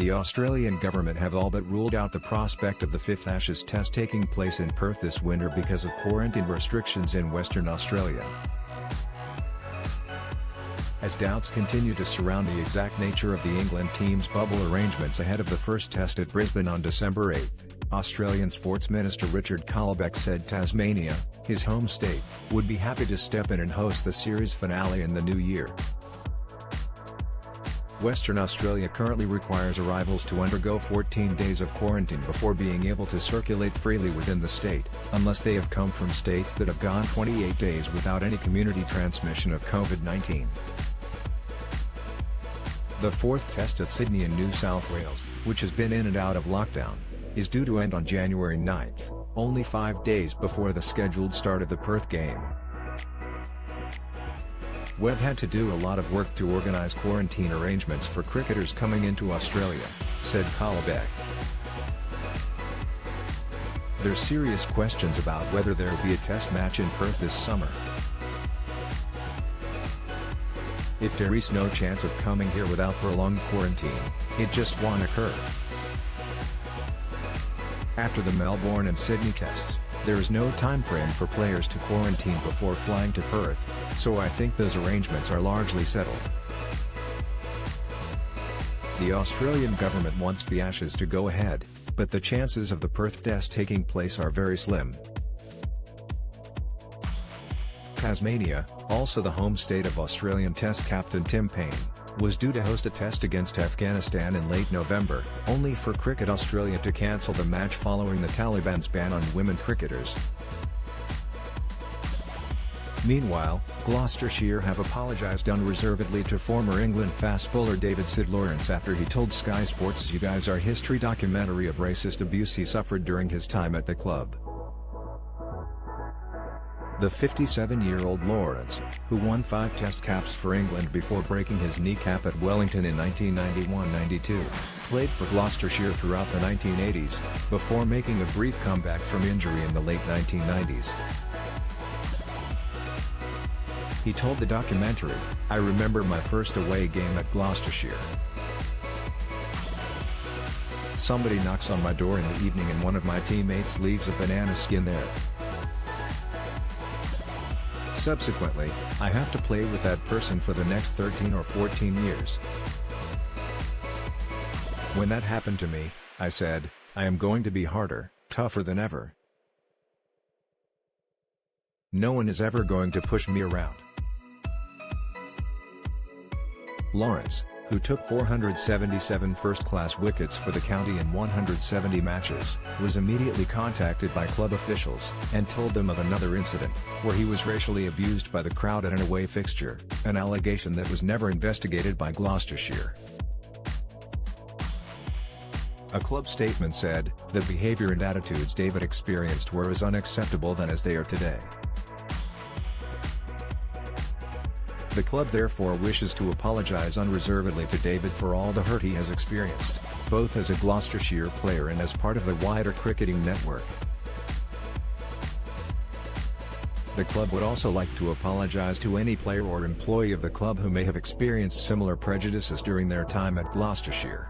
The Australian government have all but ruled out the prospect of the fifth Ashes Test taking place in Perth this winter because of quarantine restrictions in Western Australia. As doubts continue to surround the exact nature of the England team's bubble arrangements ahead of the first test at Brisbane on December 8, Australian Sports Minister Richard Colbeck said Tasmania, his home state, would be happy to step in and host the series finale in the new year. Western Australia currently requires arrivals to undergo 14 days of quarantine before being able to circulate freely within the state, unless they have come from states that have gone 28 days without any community transmission of COVID-19. The fourth test at Sydney in New South Wales, which has been in and out of lockdown, is due to end on January 9, only 5 days before the scheduled start of the Perth game. "We've had to do a lot of work to organise quarantine arrangements for cricketers coming into Australia," said Colbeck. "There's serious questions about whether there will be a test match in Perth this summer. If there is no chance of coming here without prolonged quarantine, it just won't occur. After the Melbourne and Sydney tests, there is no time frame for players to quarantine before flying to Perth, so I think those arrangements are largely settled." The Australian government wants the Ashes to go ahead, but the chances of the Perth test taking place are very slim. Tasmania, also the home state of Australian Test captain Tim Paine, was due to host a test against Afghanistan in late November, only for Cricket Australia to cancel the match following the Taliban's ban on women cricketers. Meanwhile, Gloucestershire have apologised unreservedly to former England fast bowler David Sid Lawrence after he told Sky Sports' You Guys Are History documentary of racist abuse he suffered during his time at the club. The 57-year-old Lawrence, who won 5 test caps for England before breaking his kneecap at Wellington in 1991-92, played for Gloucestershire throughout the 1980s, before making a brief comeback from injury in the late 1990s. He told the documentary, "I remember my first away game at Gloucestershire. Somebody knocks on my door in the evening and one of my teammates leaves a banana skin there. Subsequently, I have to play with that person for the next 13 or 14 years. When that happened to me, I said, I am going to be harder, tougher than ever. No one is ever going to push me around." Lawrence, who took 477 first-class wickets for the county in 170 matches, was immediately contacted by club officials, and told them of another incident, where he was racially abused by the crowd at an away fixture, an allegation that was never investigated by Gloucestershire. A club statement said, "The behaviour and attitudes David experienced were as unacceptable then as they are today. The club therefore wishes to apologise unreservedly to David for all the hurt he has experienced, both as a Gloucestershire player and as part of the wider cricketing network. The club would also like to apologise to any player or employee of the club who may have experienced similar prejudices during their time at Gloucestershire."